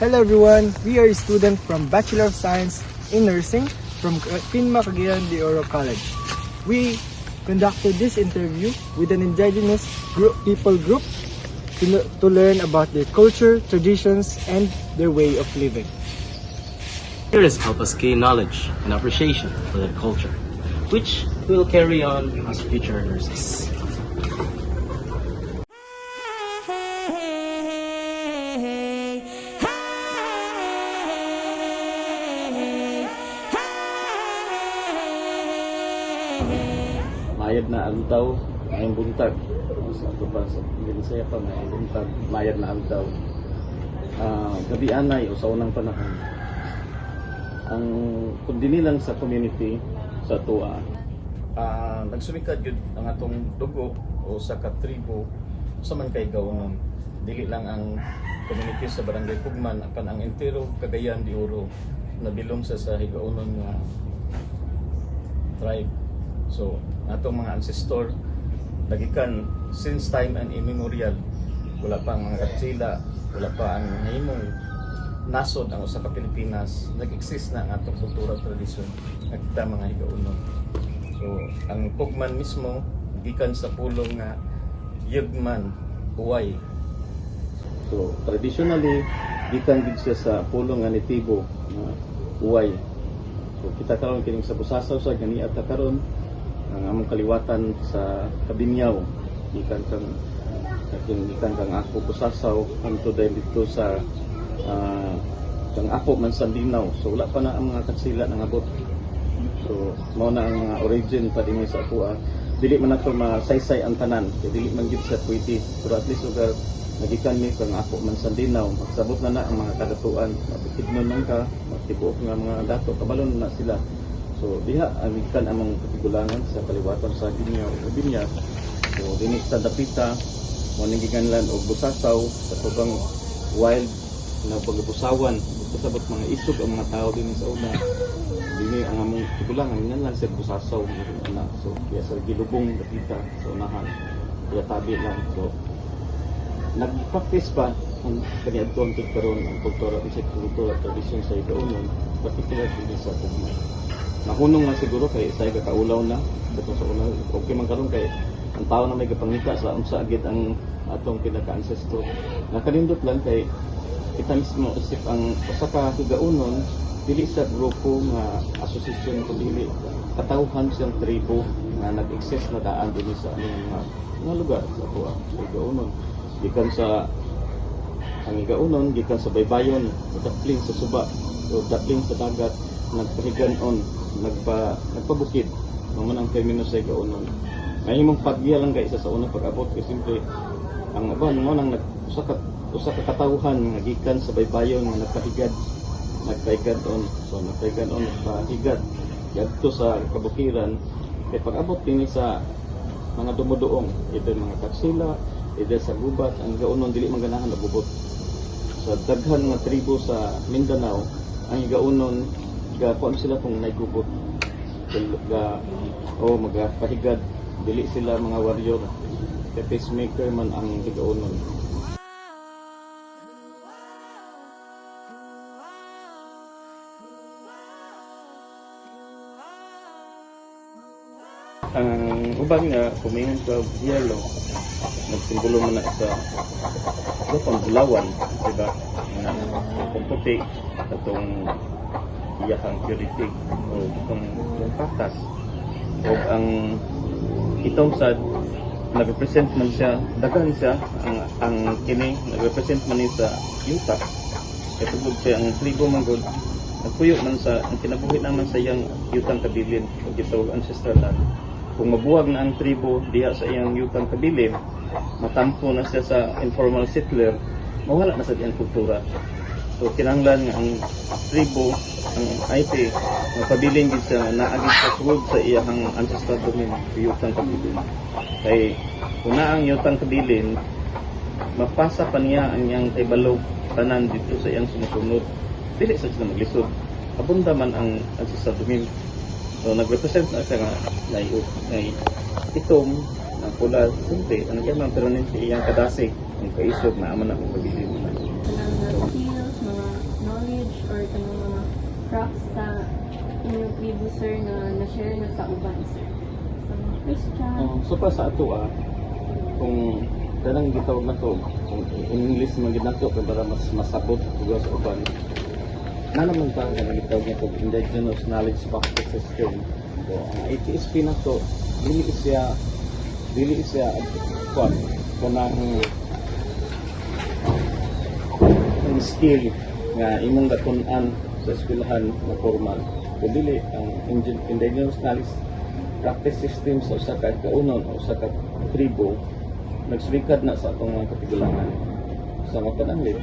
Hello everyone, we are a student from Bachelor of Science in Nursing from Pinma Cagayan de Oro College. We conducted this interview with an indigenous people group to learn about their culture, traditions, and their way of living. Heroes help us gain knowledge and appreciation for that culture, which we will carry on as future nurses. Mayad na altaw, mayang buntag. Sa ato pa, sa Binisaya pa, mayang buntag, mayad na altaw. Gabi anay o sa unang panahon. Ang kundi lang sa community, sa tuwa, nagsumikad yun ang atong dugo o sa katribo sa man kay gawon. Dili lang ang community sa Barangay Pugman, apan ang entero Cagayan de Oro na bilong sa higaunon nga tribe. So, atong mga ancestor nagikan since time and immemorial. Wala pa ang mga Katsila, wala pa ang nahimong nasod ang usa ka Pilipinas, nag-exist na ang atong kultura tradisyon at kita mga higaunon. So, ang Pugman mismo gikan sa pulong nga Yugman, Uway. So, traditionally gikan gid siya sa pulong nga Nitibo, Uway. So, kita karon kining sa Busasaw sa ganiya ta karon ang among kaliwatan sa Kabinyaw gikan kang ako Busasaw kanto dito sa kang ako Mansandinaw. So wala pa na ang mga Katsila nangabot. So mao na ang mga origin pa dinhi sa ako. Dili man nato masaysay ang tanan, dili man gid sa pwede, pero at least lugar nagikan mi kang ako Mansandinaw, magsabot na ang mga kadatuan, mabukidnon man ka, magtibuok nga mga dato kabalon na sila. So diha amikan among katigulangan sa kaliwatan sa Binyaw. So dinhi sa Dapita mo ning gikanlan og Busasaw sa tubang wild na pagbusawan, kasabot mga isog ang mga tao dinhi sa una. Dinhi ang among katigulangan nganlan sa Busasaw na. So kaya sa gilubong Dapita sa unahan. Kaya tabi lang. So nag-practice pa ang kaniadtong karon ang kultura tradisyon sa igaunon, particular din sa Pugman. Nahunong na siguro kay sa kakaulaw na dito sa una. Okay man karon kay ang tao na may gapangita sa unsa agid ang atong pinaka-ancestor. Nakalindot lang kay kita mismo isip ang usa ka higaunon dili sa grupo nga asosasyon kundi katawhan siyang tribo nga nag-exist na daan dinhi sa mga lugar sa ato higaunon. Gikan sa ang higaunon gikan sa baybayon, dakling sa suba o dakling sa dagat, nagpahiganon, nagpabukid naman ang termino sa higaunon. Mahimong paggiya lang kay isa sa unang pag-abot kasi simple ang aban mo nang usa ka katawhan nga gikan sa baybayon nga nagpahigad on, so nagpahigad on nagpahigad yadto sa kabukiran kay pag-abot dinhi sa mga dumuduong ito mga Katsila, ito sa gubat ang higaunon dili man ganahan nagubot sa daghan nga tribo sa Mindanao. Ang higaunon gakuan sila kung naigubot magpahigad, dili sila mga warrior, pacemaker man ang higaunon. Ang ubang nga kumingon sa yellow, nagsimbolo man na sa pambulawan, diba? Kung puti, itong iyakang purity o itong patas o ang itong sad nag-represent man siya, dagan siya ang kini nag-represent man ni sa yuta katugod siya ang tribo manggod nagpuyo man sa ang kinabuhi naman sa iyang yutang kabilin o gisawag ancestral land. Kung mabuwag na ang tribo diha sa iyang yutang kabilin, matampo na siya sa informal settler, mawala na sa iyang kultura. So kinahanglan nga ang tribo, ang IP, magpabiling din siya naagid sa sulod sa iyang ancestral domain, yutang kabilin. Kay kung na ang yutang kabilin, mapasa pa niya ang iyang kaybalog tanan dito sa iyang sumusunod. Dili sa sila maglisod. Abunda man ang ancestral domain. So nag-represent na siya nga itom, ang pula, simple, ang iyang pero iyang kadasig, ang kaisog na aman akong kabilin. Skills, mga or kanang mga crafts sa inyong tribu, sir, na na-share na sa uban, sir? Sa mga Christian? So pa sa ato kung kanang gitawag na to, kung in English man gid nato kay para mas masabot ug sa uban. Na naman pa kanang gitawag nito Indigenous Knowledge Practice System. So ang ITSP na to dili siya kanang ang skill nga imong gatun-an sa eskwelahan na formal. So dili ang Indigenous Knowledge Practice System sa usa ka kaunon o usa ka tribo nagsulikad na sa atong mga katigulangan sa mga pananglit.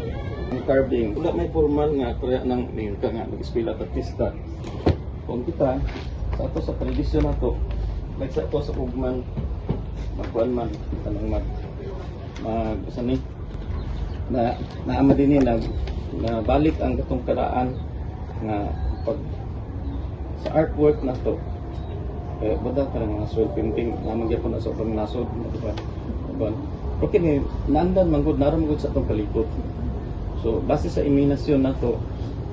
Ang carving, wala may formal nga kaya nang mayon ka nga mag-eskwela at artista. Kung kita sa ato sa tradisyon nato, like sa ato sa ugman magkuan man kanang usa ni na naama din na balik ang katong karaan nga pag sa artwork na to bada parang mga soil painting naman gyapon na sa pang nasod diba okay ni nandan manggod naron gud sa atong kalipot. So base sa iminasyon nato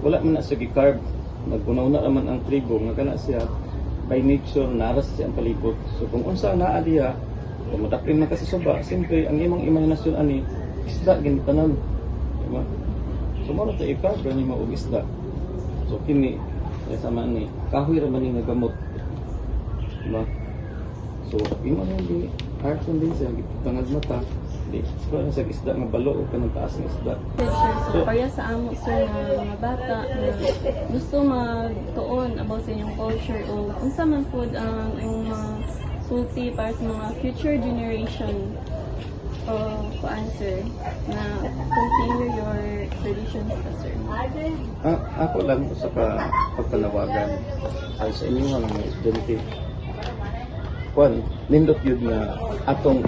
wala man na siya gi-carve, nagpunaw-na naman ang tribo nga kana siya by nature naras siya ang palibot. So kung unsa naa diha kung madapin man kasi suba, siyempre ang imong imahinasyon ani isda ginitanan, diba? So mo ta i-carve ni mo og isda. So kini sama ni kahoy ra man ni nagamot, diba? So imo na di art din siya gitangad mata di so sa isda nga balo o kanang taas ng isda. So, kaya sa amo, sir, na mga bata na gusto magtuon about sa inyong culture o unsa man po ang mga sulti para sa mga future generation o answer na continue your traditions pa, sir. Ako lang sa pagpanawagan ay sa inyo nga mga estudyante nindot yun nga atong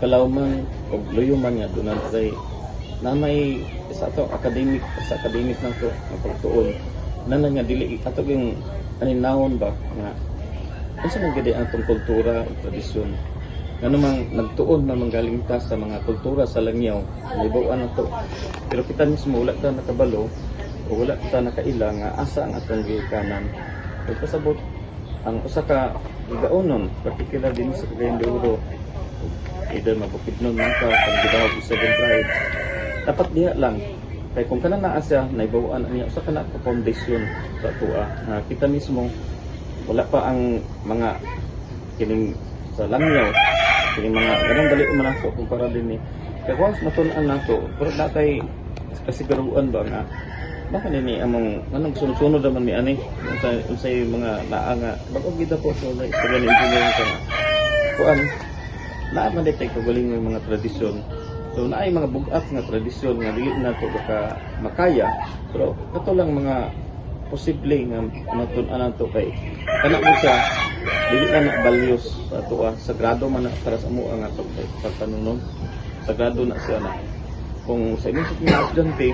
kalawman o luyuman nga doon na may sa atong academic na to ang pagtuon na nga dili ato yung aninahon ba nga kung saan nagiging ang itong kultura o tradisyon nga namang nagtuon na manggaling ta sa mga kultura sa langyaw naibawan na to pero kita mismo wala ta nakabalo o wala ta nakaila nga asa ang atong gikanan o pasabot ang usa ka gigaunon particular din sa Cagayan de Oro either mabukidnon man ka kung gidawag sa seven tribes dapat diha lang kay kung kana naa siya naibawaan niya usa kana ka foundation sa tuwa na kita mismo wala pa ang mga kining sa langyaw kining mga ganang dali man ako kumpara din ni kay once matun-an nato pero natay kasiguruan ba nga baka nini among anong sunod-sunod naman mi ani unsay mga naa nga bago gid po so like sa galing engineering ka kuan naa man detect kagaling ng mga tradisyon so naay mga bugat nga tradisyon nga dili na to baka makaya pero kato lang mga posible nga matun-an nato kay kana mo siya dili na values sa ato sagrado man na para sa amo nga pagpanunon sagrado na siya na kung sa inyong mga estudyante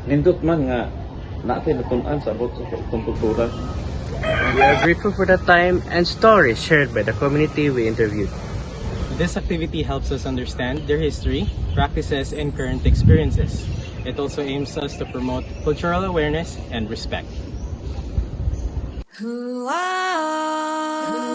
nindot man nga natin natun-an sa abot sa kultura. We are grateful for the time and stories shared by the community we interviewed. This activity helps us understand their history, practices, and current experiences. It also aims us to promote cultural awareness and respect. Ooh, ah, ooh.